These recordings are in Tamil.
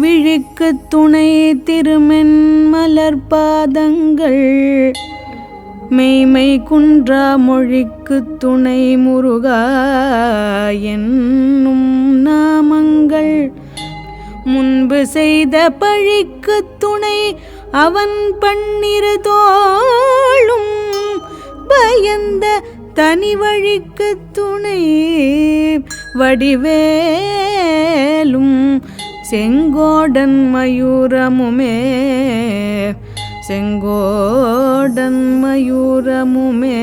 விழிக்கு துணை திருமென் மலர்பாதங்கள் மெய்மை குன்றா மொழிக்கு துணை முருகா என்னும் நாமங்கள் முன்பு செய்த பழிக்கு துணை அவன் பன்னிரு தோளும் பயந்த தனி வழிக்கு துணை வடிவேலும் செங்கோடன் மயூரமுமே செங்கோடன் மயூரமுமே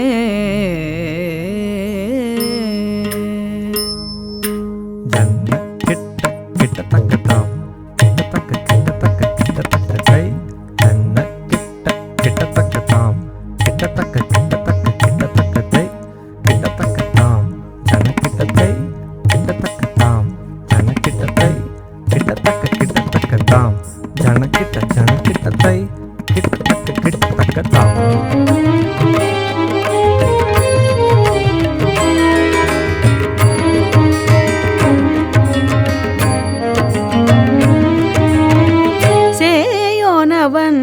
சேயோனவன்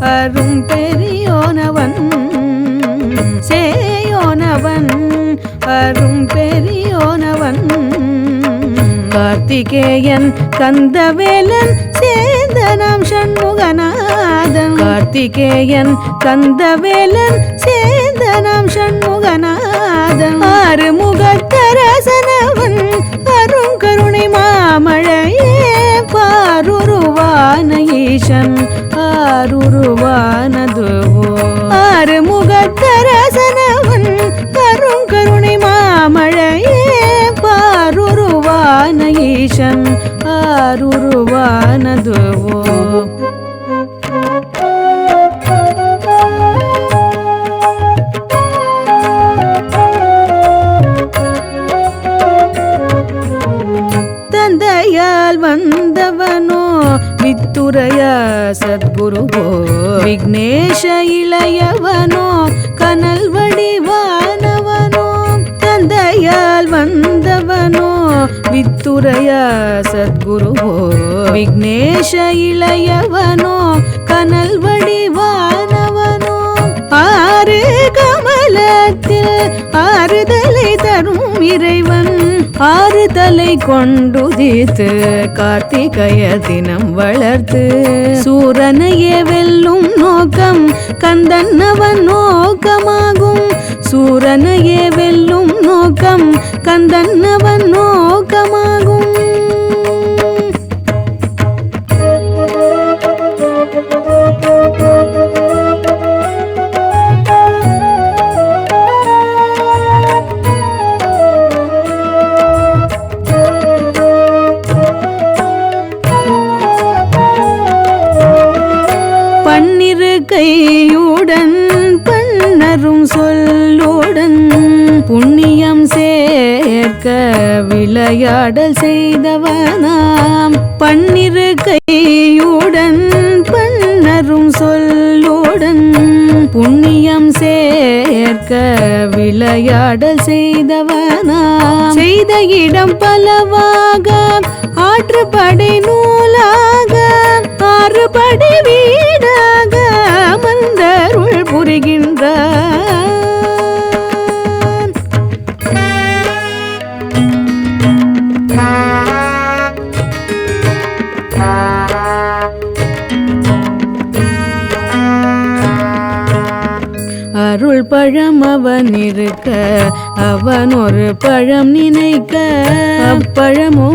அரும் பெரியோனவன் சேயோனவன் அரும் பெரியோனவன் கார்த்திகேயன் கந்தவேலன் சேந்தனாம் ஷண்முகநாதன் கார்த்திகேயன் கந்தவேலன் சேந்தனாம் ஷண்முகநாதன் ஆறுமுகத்தரசனவன் அருங்கருணை மாமழையே பாருருவான ஈசன் ஆருருவானதுவோ ஆறுமுகத்தரசனவன் அருங்கருணை மாமழையே பாருருவான ஈசன் ஆருருவானதுவோ தந்தையால் வந்தவனோ வித்துரைய சத்குருவோ விக்னேஷ இளையவனோ கனல் வடிவானவனோ தந்தையால் வந்தவனோ வித்துரைய சத்குருவோ விக்னேஷ இளையவனோ கனல் வடிவானவனோ ஆறு கமலத்தில் ஆறுதலை தரும் இறைவன் ஆறுதலை கொண்டுதித்து கார்த்திகய தினம் வளர்த்து சூரனையே வெல்லும் நோக்கம் கந்தன்னவன் நோக்கமாகும் சூரனையே வெல்லும் நோக்கம் கந்தன்னவன் நோக்கமாகும் பன்னிரு கையுடன் பன்னரும் சொல்லுடன் புண்ணியம் சேர்க்க விளையாடல் செய்தவனாம் பன்னிரு கையுடன் பன்னரும் சொல்லுடன் புண்ணியம் சேர்க்க விளையாடல் செய்தவனாம் செய்த இடம் பலவாக ஆற்றுப்படை நூலாக ஆறுபடை வீடாக மந்தருள் புரிகின்றான் அருள் பழம் அவன் இருக்க அவன் ஒரு பழம் நினைக்க அப்பழமோ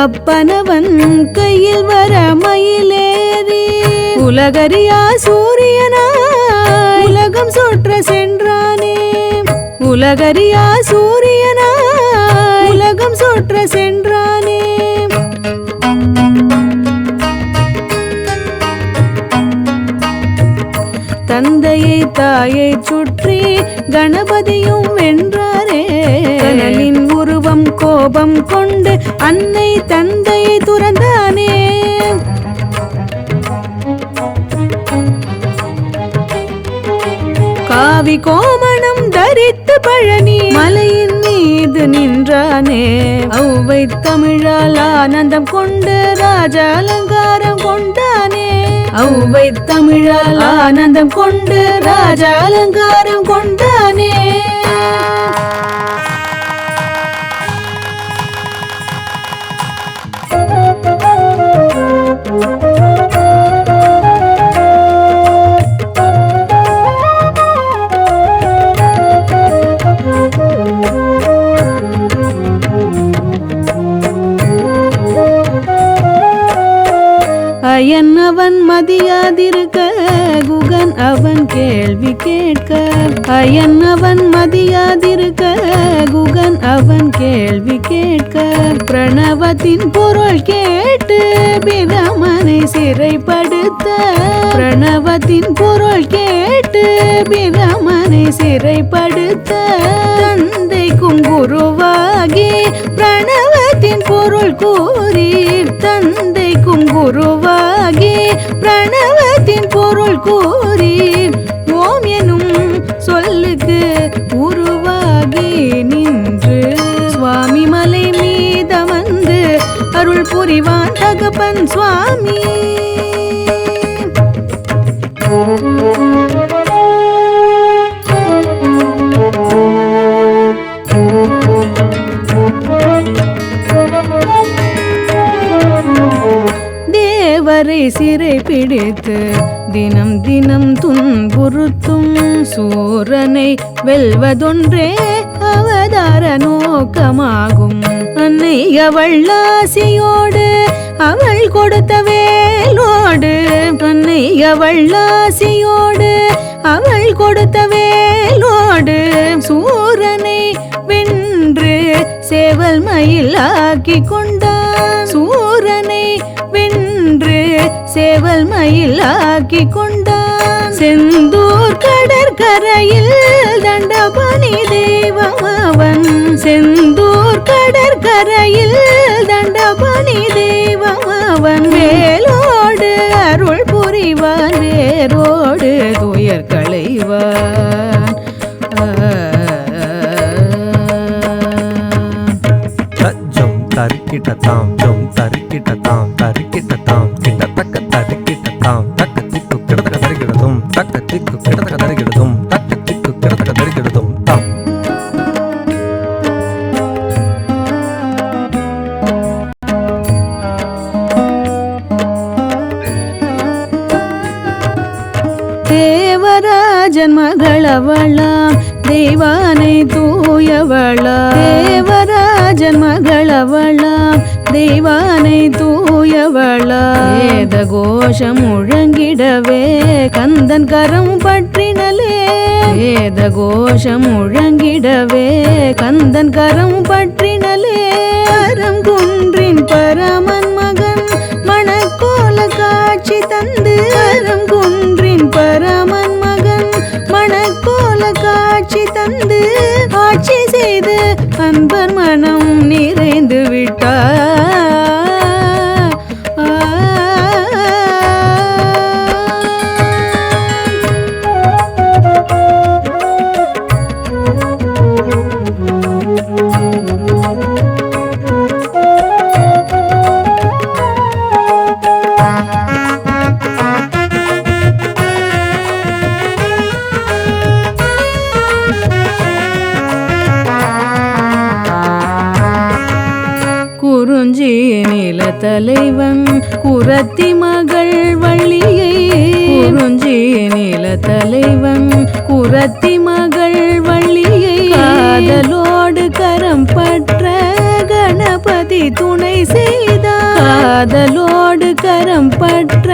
அப்பனவன் கையில் வர மயிலேறி உலகறியா சூரியனாய் உலகம் சுற்ற சென்றானே உலகறியா சூரியனாய் உலகம் சுற்ற சென்றானே தந்தையை தாயை சுற்றி கணபதியும் வென்றாரே கனலின் உருவம் கோபம் கொண்டு அன்னை தந்தையை துறந்தானே காவி கோமணம் தரித்து பழனி மலையின் மீது நின்றானே ஔவை தமிழால் ஆனந்தம் கொண்டு ராஜ அலங்காரம் கொண்டானே ஔவை தமிழால் ஆனந்தம் கொண்டு ராஜ அலங்காரம் கொண்டானே அயன் அவன் மதியாதிருக்க குகன் அவன் கேள்வி கேட்க அயன் அவன் மதியாதிருக்க குகன் அவன் கேள்வி கேட்க பிரணவத்தின் பொருள் கேட்டு பிரமனை சிறைப்படுத்த பிரணவத்தின் பொருள் கேட்டு பிரமனை சிறைப்படுத்த தந்தைக்கும் குருவாகி பிரணவத்தின் பொருள் கூறி தந்தைக்கும் குருவாகி பிரணவத்தின் பொருள் கூறி ஓம் எனும் சொல்லுக்கு உருவாகி நின்று சுவாமி மலை மீதமர்ந்து அருள் புரிவான் தகப்பன் சுவாமி தேவரை சிறை பிடித்து தினம் தினம் துன்புறுத்தும் சூரனை வெல்வதொன்றே அவதார நோக்கமாகும் அன்னை அவள் ஆசியோடு அவள் கொடுத்த வேலோடு அன்னை அவள் ஆசியோடு அவள் கொடுத்த வேலோடு சூரனை வென்று சேவல் மயிலாக்கி கொண்டான் சூரனை வென்று சேவல் மயிலாக்கி கொண்டான் செந்தூர் கடற்கரையில் தண்டபாணி தெய்வம் அவன் செந்தூர் கடற்கரையில் தண்டபாணி தெய்வம் அவன் வேலோடு அருள் புரிவான் வேரோடு துயர் களைவான் தரிக்கிட்டதாம் ஜம் தரிக்கிட்டதாம் தரிக்கிட்டதாம் கிட்டத்தக்க தரிக்கிட்டதாம் தக்க திக்கு கிடத்தக்க தரிக்கிடதும் தக்க திக்கு கிடத்தக்க தரிக்கிடதும் தக்க திக்கு கிடத்தக்க தரிக்கிடதும் தாம் தேவராஜன் மகளவளாம் தெய்வானை தூயவளா தேவராஜன் மகளவளாம் தெய்வானை தூயவளா வேத கோஷம் முழங்கிடவே கந்தன் கரம் பற்றினலே வேத கோஷம் முழங்கிடவே கந்தன் கரம் பற்றினலே அறம் குன்றின் பரமன் மகன் மணக்கோல காட்சி தந்து அறம் குன்றின் பரமன் மகன் மணக்கோல காட்சி தந்து ஆட்சி செய்து அன்பர் மனம் நிறைந்து விட்டார் குறிஞ்சி நில தலைவன் குரத்தி மகள் வள்ளியை குறிஞ்சி நில தலைவன் குரத்தி மகள் வள்ளியை காதலோடு கரம் பற்ற கணபதி துணை செய்தார் காதலோடு கரம் பற்ற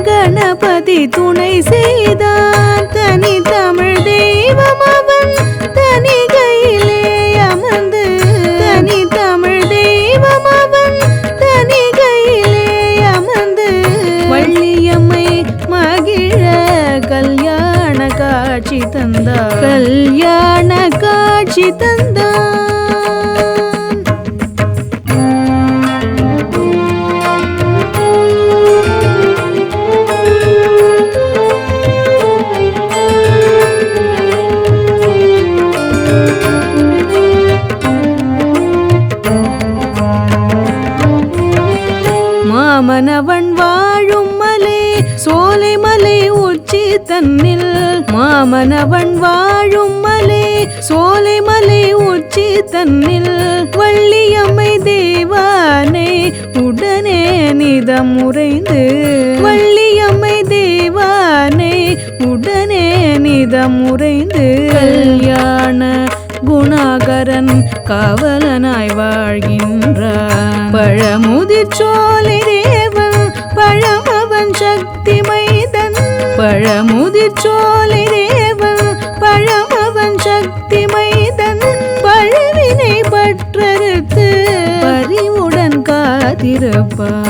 கணபதி துணை செய்தார் தனி தமிழ் தெய்வம் அவன் தனி கையிலே அமர்ந்து தனி தமிழ் தெய்வம் அவன் தனி கையிலே அமர்ந்து வள்ளியம்மை மகிழ கல்யாண காட்சி தந்தார் கல்யாண காட்சி தந்தார் மாமனவன் வாழும் மலை சோலை மலை உச்சி தன்னில் மாமனவன் வாழும் மலை சோலை மலை உச்சி தன்னில் வள்ளியம்மை தேவானை உடனே நிதம் உறைந்து வள்ளியம்மை தேவானை உடனே நிதம் உறைந்து கல்யாண குணாகரன் காவலனாய் வாழ்கின்றான் பழமுதிர் சோலை தேவன் பழமவன் சக்தி மைதன் பழமுதிர் சோலை தேவன் பழமவன் சக்தி மைதன் பழவினை பற்றறுத்து பரிவுடன் காத்திருப்பான்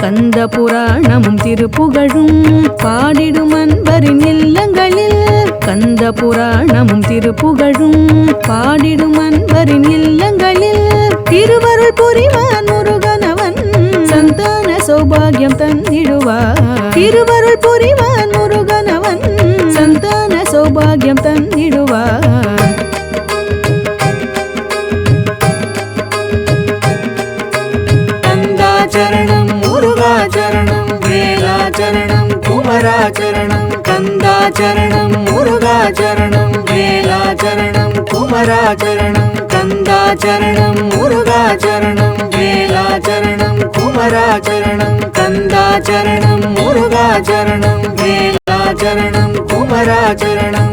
கந்த புராணமும் திருப்புகழும் பாடிடும் அன்பரின் இல்லங்களில் கந்த புராணமும் திருப்புகழும் பாடிடும் அன்பரின் இல்லங்களில் திருவருள் புரிவான் முருகனவன் சந்தான சௌபாகியம் தந்திடுவார் திருவருள் புரிவான் முருகனவன் சந்தான சௌபாகியம் தந்திடுவார் கந்தாச்சரணம் முருகாச்சரணம் வேலாச்சரணம் குமராச்சரணம் கந்தாச்சரணம் முருகாச்சரணம் வேலாச்சரணம் குமராச்சரணம் கந்தாச்சரணம் முருகாச்சரணம் வேலாச்சரணம் குமராச்சரணம் கந்தாச்சரணம் முருகாச்சரணம் வேலாச்சரணம் குமராச்சரணம்